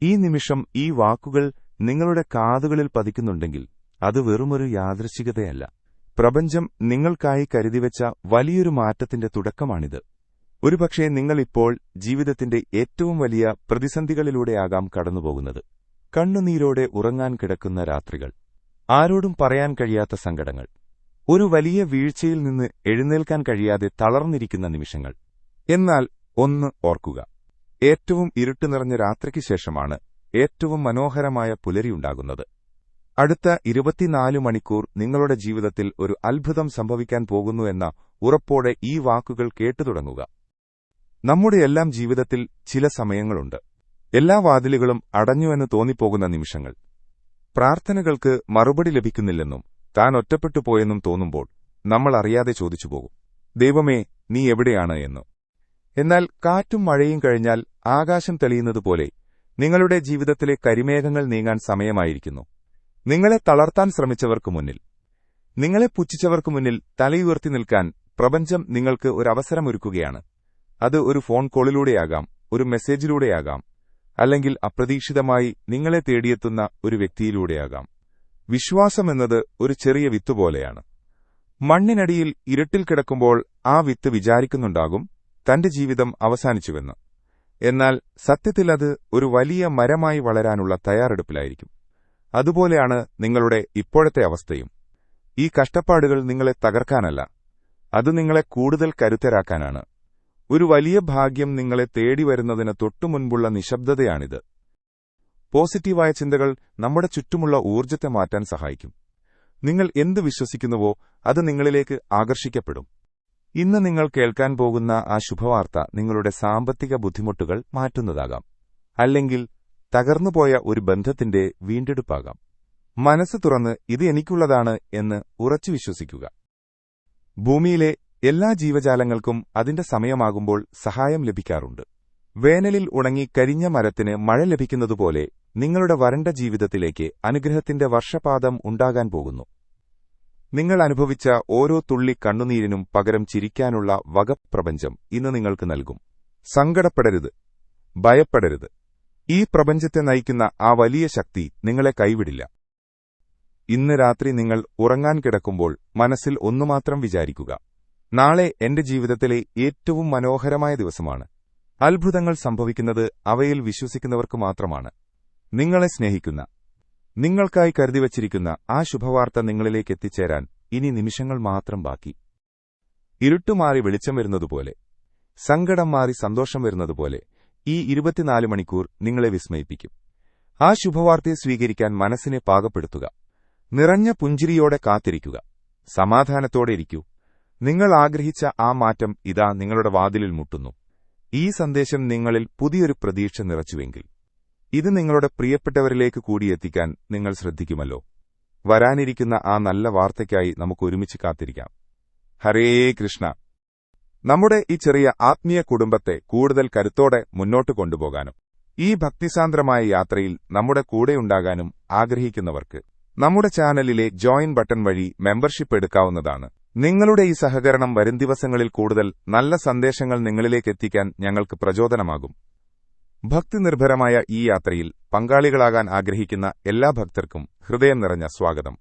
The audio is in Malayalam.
ഈ നിമിഷം ഈ വാക്കുകൾ നിങ്ങളുടെ കാതുകളിൽ പതിക്കുന്നുണ്ടെങ്കിൽ അത് വെറുമൊരു യാദൃശ്ചികതയല്ല. പ്രപഞ്ചം നിങ്ങൾക്കായി കരുതിവെച്ച വലിയൊരു മാറ്റത്തിന്റെ തുടക്കമാണിത്. ഒരുപക്ഷേ നിങ്ങൾ ഇപ്പോൾ ജീവിതത്തിന്റെ ഏറ്റവും വലിയ പ്രതിസന്ധികളിലൂടെയാകാം കടന്നുപോകുന്നത്. കണ്ണുനീരോടെ ഉറങ്ങാൻ കിടക്കുന്ന രാത്രികൾ, ആരോടും പറയാൻ കഴിയാത്ത സങ്കടങ്ങൾ, ഒരു വലിയ വീഴ്ചയിൽ നിന്ന് എഴുന്നേൽക്കാൻ കഴിയാതെ തളർന്നിരിക്കുന്ന നിമിഷങ്ങൾ. എന്നാൽ ഒന്ന് ഓർക്കുക, ഏറ്റവും ഇരുട്ട് നിറഞ്ഞ രാത്രിക്ക് ശേഷമാണ് ഏറ്റവും മനോഹരമായ പുലരിയുണ്ടാകുന്നത്. അടുത്ത 24 മണിക്കൂർ നിങ്ങളുടെ ജീവിതത്തിൽ ഒരു അത്ഭുതം സംഭവിക്കാൻ പോകുന്നു എന്ന ഉറപ്പോടെ ഈ വാക്കുകൾ കേട്ടുതുടങ്ങുക. നമ്മുടെ എല്ലാം ജീവിതത്തിൽ ചില സമയങ്ങളുണ്ട്. എല്ലാ വാതിലുകളും അടഞ്ഞുവെന്ന് തോന്നിപ്പോകുന്ന നിമിഷങ്ങൾ. പ്രാർത്ഥനകൾക്ക് മറുപടി ലഭിക്കുന്നില്ലെന്നും താൻ ഒറ്റപ്പെട്ടുപോയെന്നും തോന്നുമ്പോൾ നമ്മൾ അറിയാതെ ചോദിച്ചുപോകും, ദൈവമേ, നീ എവിടെയാണ് എന്ന്. എന്നാൽ കാറ്റും മഴയും കഴിഞ്ഞാൽ ആകാശം തെളിയുന്നതുപോലെ നിങ്ങളുടെ ജീവിതത്തിലെ കരിമേഘങ്ങൾ നീങ്ങാൻ സമയമായിരിക്കുന്നു. നിങ്ങളെ തളർത്താൻ ശ്രമിച്ചവർക്കു മുന്നിൽ, നിങ്ങളെ പുച്ഛിച്ചവർക്കു മുന്നിൽ തലയുയർത്തി നിൽക്കാൻ പ്രപഞ്ചം നിങ്ങൾക്ക് ഒരു അവസരമൊരുക്കുകയാണ്. അത് ഒരു ഫോൺ കോളിലൂടെയാകാം, ഒരു മെസ്സേജിലൂടെയാകാം, അല്ലെങ്കിൽ അപ്രതീക്ഷിതമായി നിങ്ങളെ തേടിയെത്തുന്ന ഒരു വ്യക്തിയിലൂടെയാകാം. വിശ്വാസമെന്നത് ഒരു ചെറിയ വിത്തുപോലെയാണ്. മണ്ണിനടിയിൽ ഇരുട്ടിൽ കിടക്കുമ്പോൾ ആ വിത്ത് വിചാരിക്കുന്നുണ്ടാകും തന്റെ ജീവിതം അവസാനിച്ചുവെന്ന്. എന്നാൽ സത്യത്തിൽ അത് ഒരു വലിയ മരമായി വളരാനുള്ള തയ്യാറെടുപ്പിലായിരിക്കും. അതുപോലെയാണ് നിങ്ങളുടെ ഇപ്പോഴത്തെ അവസ്ഥയും. ഈ കഷ്ടപ്പാടുകൾ നിങ്ങളെ തകർക്കാനല്ല, അത് നിങ്ങളെ കൂടുതൽ കരുത്തരാക്കാനാണ്. ഒരു വലിയ ഭാഗ്യം നിങ്ങളെ തേടിവരുന്നതിന് തൊട്ടുമുൻപുള്ള നിശബ്ദതയാണിത്. പോസിറ്റീവായ ചിന്തകൾ നമ്മുടെ ചുറ്റുമുള്ള ഊർജ്ജത്തെ മാറ്റാൻ സഹായിക്കും. നിങ്ങൾ എന്ത് വിശ്വസിക്കുന്നുവോ അത് നിങ്ങളിലേക്ക് ആകർഷിക്കപ്പെടും. ഇന്ന് നിങ്ങൾ കേൾക്കാൻ പോകുന്ന ആ ശുഭവാർത്ത നിങ്ങളുടെ സാമ്പത്തിക ബുദ്ധിമുട്ടുകൾ മാറ്റുന്നതാകാം, അല്ലെങ്കിൽ തകർന്നുപോയ ഒരു ബന്ധത്തിന്റെ വീണ്ടെടുപ്പാകാം. മനസ്സ് തുറന്ന് ഇത് എനിക്കുള്ളതാണ് എന്ന് ഉറച്ചു വിശ്വസിക്കുക. ഭൂമിയിലെ എല്ലാ ജീവജാലങ്ങൾക്കും അതിന്റെ സമയമാകുമ്പോൾ സഹായം ലഭിക്കാറുണ്ട്. വേനലിൽ ഉണങ്ങി കരിഞ്ഞ മരത്തിന് മഴ ലഭിക്കുന്നതുപോലെ നിങ്ങളുടെ വരണ്ട ജീവിതത്തിലേക്ക് അനുഗ്രഹത്തിന്റെ വർഷപാതം ഉണ്ടാകാൻ പോകുന്നു. നിങ്ങൾ അനുഭവിച്ച ഓരോ തുള്ളി കണ്ണുനീരിനും പകരം ചിരിക്കാനുള്ള വക പ്രപഞ്ചം ഇന്ന് നിങ്ങൾക്ക് നൽകും. സങ്കടപ്പെടരുത്, ഭയപ്പെടരുത്. ഈ പ്രപഞ്ചത്തെ നയിക്കുന്ന ആ വലിയ ശക്തി നിങ്ങളെ കൈവിടില്ല. ഇന്ന് രാത്രി നിങ്ങൾ ഉറങ്ങാൻ കിടക്കുമ്പോൾ മനസ്സിൽ ഒന്നുമാത്രം വിചാരിക്കുക, നാളെ എന്റെ ജീവിതത്തിലെ ഏറ്റവും മനോഹരമായ ദിവസമാണ്. അത്ഭുതങ്ങൾ സംഭവിക്കുന്നത് അവയിൽ വിശ്വസിക്കുന്നവർക്ക് മാത്രമാണ്. നിങ്ങളെ സ്നേഹിക്കുന്ന, നിങ്ങൾക്കായി കരുതിവച്ചിരിക്കുന്ന ആ ശുഭവാർത്ത നിങ്ങളിലേക്ക് എത്തിച്ചേരാൻ ഇനി നിമിഷങ്ങൾ മാത്രം ബാക്കി. ഇരുട്ടുമാറി വെളിച്ചം വരുന്നതുപോലെ, സങ്കടം മാറി സന്തോഷം വരുന്നതുപോലെ ഈ 24 മണിക്കൂർ നിങ്ങളെ വിസ്മയിപ്പിക്കും. ആ ശുഭവാർത്തയെ സ്വീകരിക്കാൻ മനസ്സിനെ പാകപ്പെടുത്തുക. നിറഞ്ഞ പുഞ്ചിരിയോടെ കാത്തിരിക്കുക. സമാധാനത്തോടെ ഇരിക്കൂ. നിങ്ങൾ ആഗ്രഹിച്ച ആ മാറ്റം ഇതാ നിങ്ങളുടെ വാതിലിൽ മുട്ടുന്നു. ഈ സന്ദേശം നിങ്ങളിൽ പുതിയൊരു പ്രതീക്ഷ നിറച്ചുവെങ്കിൽ ഇത് നിങ്ങളുടെ പ്രിയപ്പെട്ടവരിലേക്ക് കൂടിയെത്തിക്കാൻ നിങ്ങൾ ശ്രദ്ധിക്കുമല്ലോ. വരാനിരിക്കുന്ന ആ നല്ല വാർത്തയ്ക്കായി നമുക്ക് ഒരുമിച്ച് കാത്തിരിക്കാം. ഹരേ കൃഷ്ണ. നമ്മുടെ ഈ ചെറിയ ആത്മീയ കുടുംബത്തെ കൂടുതൽ കരുത്തോടെ മുന്നോട്ട് കൊണ്ടുപോകാനും ഈ ഭക്തിസാന്ദ്രമായ യാത്രയിൽ നമ്മുടെ കൂടെയുണ്ടാകാനും ആഗ്രഹിക്കുന്നവർക്ക് നമ്മുടെ ചാനലിലെ ജോയിൻ ബട്ടൺ വഴി മെമ്പർഷിപ്പ് എടുക്കാവുന്നതാണ്. നിങ്ങളുടെ ഈ സഹകരണം വരും ദിവസങ്ങളിൽ കൂടുതൽ നല്ല സന്ദേശങ്ങൾ നിങ്ങളിലേക്ക് എത്തിക്കാൻ ഞങ്ങൾക്ക് പ്രചോദനമാകും. ഭക്തിനിർഭരമായ ഈ യാത്രയിൽ പങ്കാളികളാകാൻ ആഗ്രഹിക്കുന്ന എല്ലാ ഭക്തർക്കും ഹൃദയം നിറഞ്ഞ സ്വാഗതം.